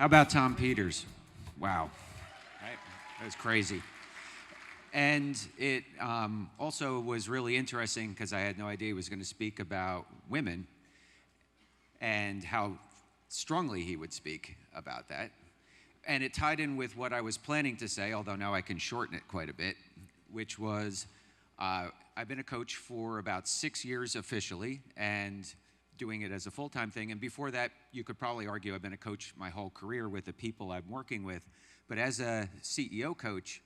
How about Tom Peters? Wow, right? That was crazy. And it also was really interesting because I had no idea he was going to speak about women and how strongly he would speak about that. And it tied in with what I was planning to say, although now I can shorten it quite a bit, which was I've been a coach for about 6 years officially and doing it as a full-time thing. And before that, you could probably argue I've been a coach my whole career with the people I'm working with. But as a CEO coach,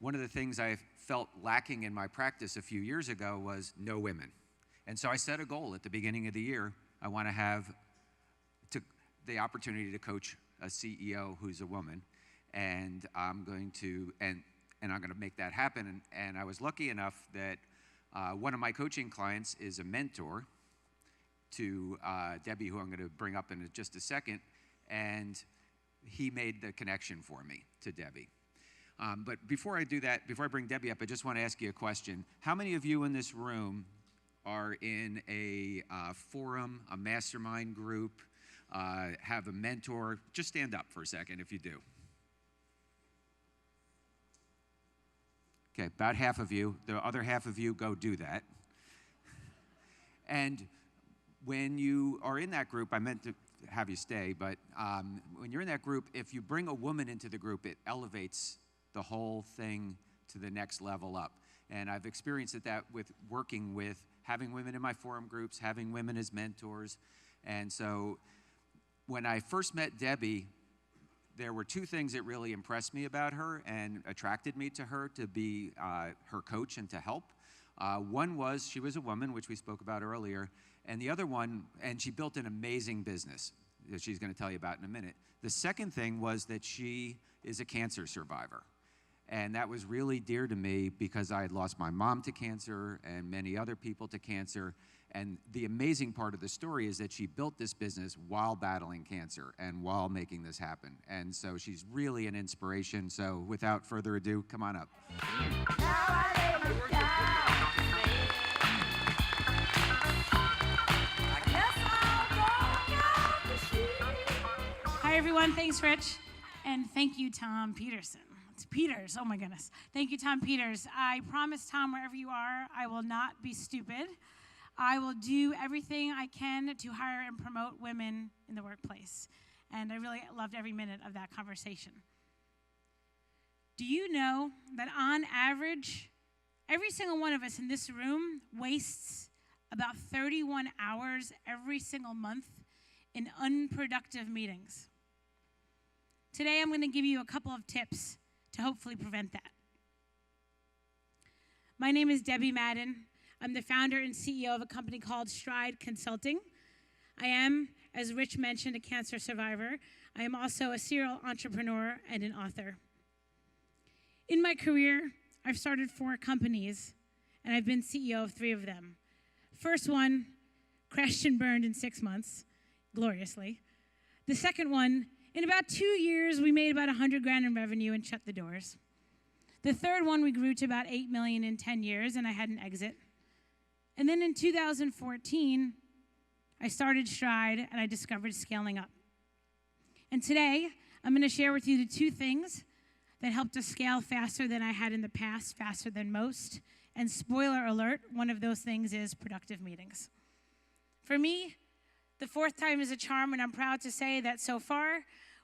one of the things I felt lacking in my practice a few years ago was no women. And so I set a goal at the beginning of the year. I want to have the opportunity to coach a CEO who's a woman, and I'm going to make that happen. And I was lucky enough that one of my coaching clients is a mentor to Debbie, who I'm going to bring up in just a second, and he made the connection for me to Debbie. But before I do that, before I bring Debbie up, I just want to ask you a question. How many of you in this room are in a forum, a mastermind group, have a mentor? Just stand up for a second if you do. Okay, about half of you. The other half of you, go do that. And when you are in that group, I meant to have you stay, but when you're in that group, if you bring a woman into the group, it elevates the whole thing to the next level up. And I've experienced that with working with having women in my forum groups, having women as mentors. And so when I first met Debbie, there were two things that really impressed me about her and attracted me to her to be her coach and to help. One was she was a woman, which we spoke about earlier, and the other one, and she built an amazing business that she's going to tell you about in a minute. The second thing was that she is a cancer survivor. And that was really dear to me because I had lost my mom to cancer and many other people to cancer. And the amazing part of the story is that she built this business while battling cancer and while making this happen. And so she's really an inspiration. So without further ado, come on up. Hi, everyone. Thanks, Rich. And thank you, Tom Peterson. It's Peters. Oh, my goodness. Thank you, Tom Peters. I promise, Tom, wherever you are, I will not be stupid. I will do everything I can to hire and promote women in the workplace. And I really loved every minute of that conversation. Do you know that on average, every single one of us in this room wastes about 31 hours every single month in unproductive meetings? Today, I'm going to give you a couple of tips to hopefully prevent that. My name is Debbie Madden. I'm the founder and CEO of a company called Stride Consulting. I am, as Rich mentioned, a cancer survivor. I am also a serial entrepreneur and an author. In my career, I've started 4 companies, and I've been CEO of 3 of them. First one crashed and burned in 6 months, gloriously. The second one, in about 2 years, we made about $100,000 in revenue and shut the doors. The third one, we grew to about $8 million in 10 years, and I had an exit. And then in 2014, I started Stride, and I discovered scaling up. And today, I'm going to share with you the 2 things that helped us scale faster than I had in the past, faster than most. And spoiler alert, one of those things is productive meetings. For me, the 4th time is a charm, and I'm proud to say that so far,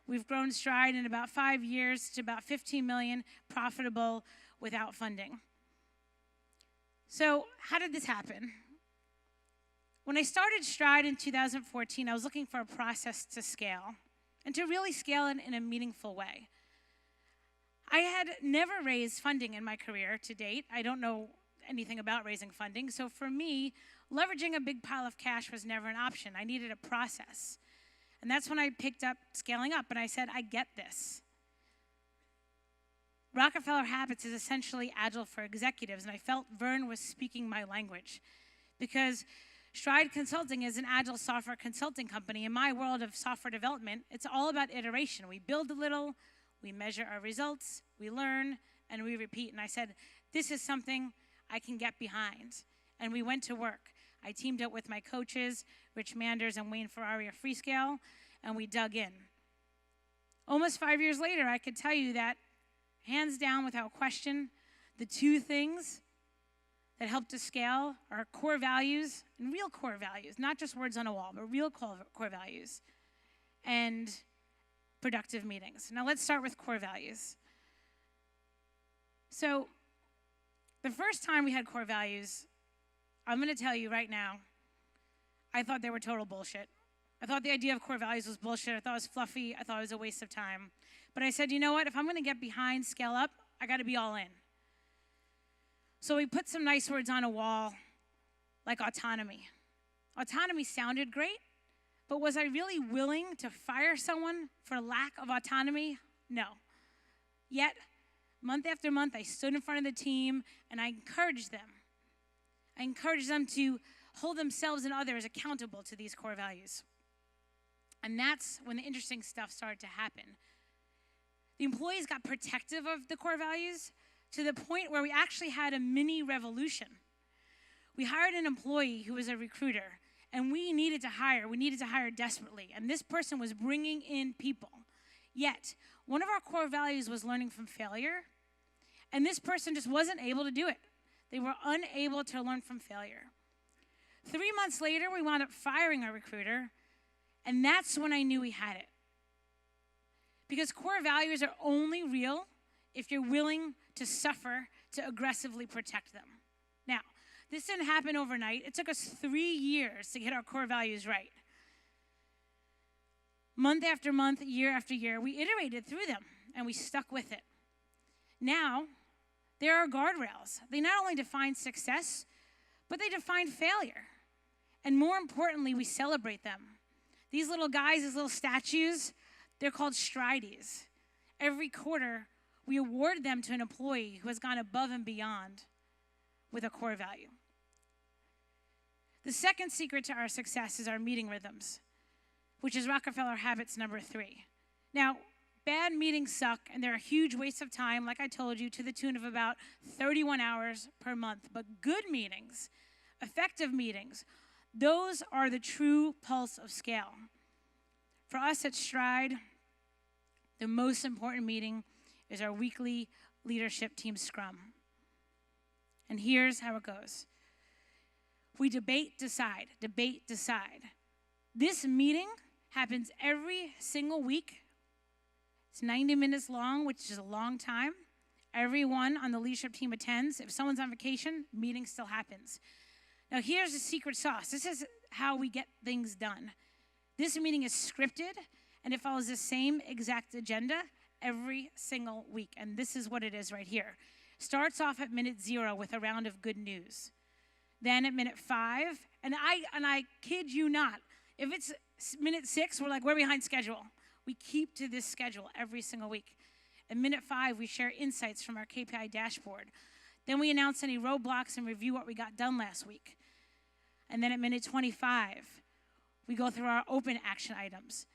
we've grown Stride in about 5 years to about $15 million profitable without funding. So how did this happen? When I started Stride in 2014, I was looking for a process to scale and to really scale it in a meaningful way. I had never raised funding in my career to date. I don't know anything about raising funding. So for me, leveraging a big pile of cash was never an option. I needed a process. And that's when I picked up scaling up, and I said, I get this. Rockefeller Habits is essentially agile for executives, and I felt Vern was speaking my language because Stride Consulting is an agile software consulting company. In my world of software development, it's all about iteration. We build a little, we measure our results, we learn, and we repeat. And I said, this is something I can get behind. And we went to work. I teamed up with my coaches, Rich Manders and Wayne Ferrari of Freescale, and we dug in. Almost 5 years later, I could tell you that, hands down, without question, the two things that help to scale are core values and real core values, not just words on a wall, but real core values, and productive meetings. Now let's start with core values. So the first time we had core values, I'm going to tell you right now, I thought they were total bullshit. I thought the idea of core values was bullshit. I thought it was fluffy. I thought it was a waste of time. But I said, you know what? If I'm going to get behind scale up, I got to be all in. So we put some nice words on a wall, like autonomy. Autonomy sounded great, but was I really willing to fire someone for lack of autonomy? No. Yet, month after month, I stood in front of the team and I encouraged them. I encouraged them to hold themselves and others accountable to these core values. And that's when the interesting stuff started to happen. The employees got protective of the core values to the point where we actually had a mini revolution. We hired an employee who was a recruiter, and we needed to hire desperately, and this person was bringing in people. Yet, one of our core values was learning from failure, and this person just wasn't able to do it. They were unable to learn from failure. 3 months later, we wound up firing our recruiter, and that's when I knew we had it. Because core values are only real if you're willing to suffer to aggressively protect them. Now, this didn't happen overnight. It took us 3 years to get our core values right. Month after month, year after year, we iterated through them, and we stuck with it. Now, there are guardrails. They not only define success, but they define failure. And more importantly, we celebrate them. These little guys, these little statues, they're called strides. Every quarter, we award them to an employee who has gone above and beyond with a core value. The second secret to our success is our meeting rhythms, which is Rockefeller Habits number 3. Now, bad meetings suck, and they're a huge waste of time, like I told you, to the tune of about 31 hours per month. But good meetings, effective meetings, those are the true pulse of scale. For us at Stride, the most important meeting is our weekly leadership team scrum. And here's how it goes. We debate, decide, debate, decide. This meeting happens every single week. It's 90 minutes long, which is a long time. Everyone on the leadership team attends. If someone's on vacation, meeting still happens. Now here's the secret sauce. This is how we get things done. This meeting is scripted, and it follows the same exact agenda every single week. And this is what it is right here. Starts off at minute 0 with a round of good news. Then at minute 5, and I kid you not, if it's minute 6, we're behind schedule. We keep to this schedule every single week. At minute 5, we share insights from our KPI dashboard. Then we announce any roadblocks and review what we got done last week. And then at minute 25, we go through our open action items.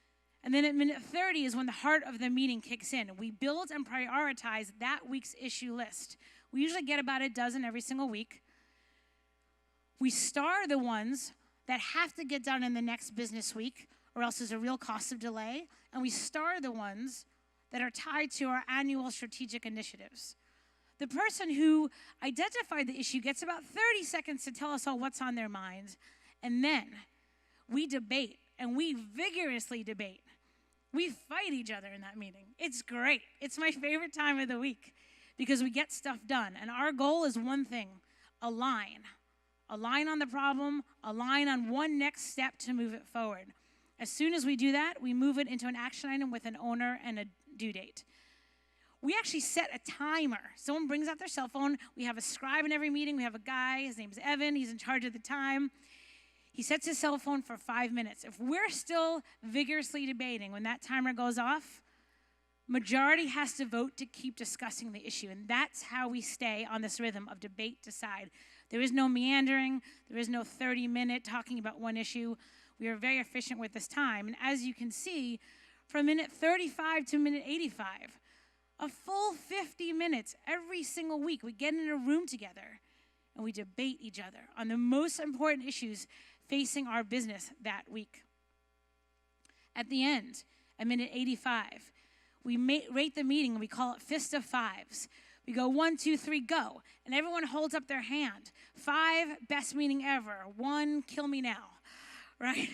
And then at minute 30 is when the heart of the meeting kicks in. We build and prioritize that week's issue list. We usually get about a dozen every single week. We star the ones that have to get done in the next business week, or else there's a real cost of delay. And we star the ones that are tied to our annual strategic initiatives. The person who identified the issue gets about 30 seconds to tell us all what's on their minds. And then we debate, and we vigorously debate. We fight each other in that meeting. It's great. It's my favorite time of the week because we get stuff done. And our goal is one thing, align. Align on the problem, align on one next step to move it forward. As soon as we do that, we move it into an action item with an owner and a due date. We actually set a timer. Someone brings out their cell phone. We have a scribe in every meeting. We have a guy. His name's Evan. He's in charge of the time. He sets his cell phone for 5 minutes. If we're still vigorously debating when that timer goes off, majority has to vote to keep discussing the issue. And that's how we stay on this rhythm of debate, decide. There is no meandering. There is no 30-minute talking about one issue. We are very efficient with this time. And as you can see, from minute 35 to minute 85, a full 50 minutes every single week, we get in a room together and we debate each other on the most important issues facing our business that week. At the end, at minute 85, we rate the meeting, and we call it Fist of Fives. We go 1, 2, 3, go. And everyone holds up their hand. 5, best meeting ever. 1, kill me now, right?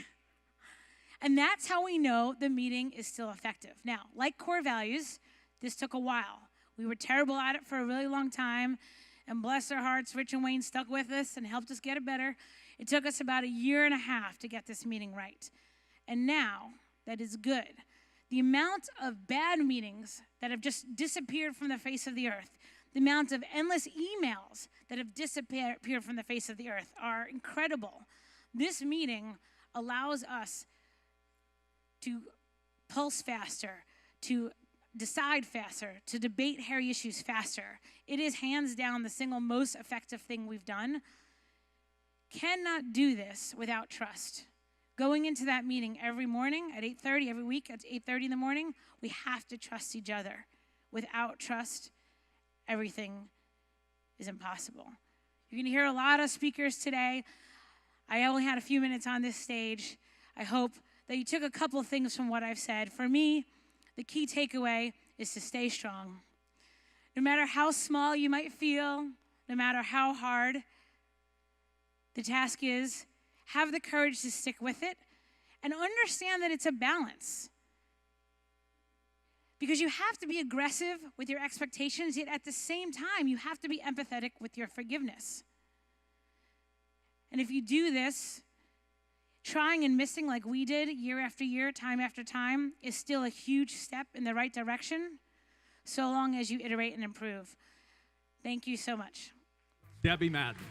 And that's how we know the meeting is still effective. Now, like core values, this took a while. We were terrible at it for a really long time, and bless their hearts, Rich and Wayne stuck with us and helped us get it better. It took us about 1.5 years to get this meeting right. And now, that is good. The amount of bad meetings that have just disappeared from the face of the earth, the amount of endless emails that have disappeared from the face of the earth are incredible. This meeting allows us to pulse faster, to decide faster, to debate hairy issues faster. It is hands down the single most effective thing we've done. Cannot do this without trust. Going into that meeting every morning at 8:30, every week at 8:30 in the morning, we have to trust each other. Without trust, everything is impossible. You're going to hear a lot of speakers today. I only had a few minutes on this stage. I hope that you took a couple of things from what I've said. For me, the key takeaway is to stay strong. No matter how small you might feel, no matter how hard the task is, have the courage to stick with it and understand that it's a balance. Because you have to be aggressive with your expectations, yet at the same time, you have to be empathetic with your forgiveness. And if you do this, trying and missing like we did year after year, time after time, is still a huge step in the right direction, so long as you iterate and improve. Thank you so much. Debbie Madden.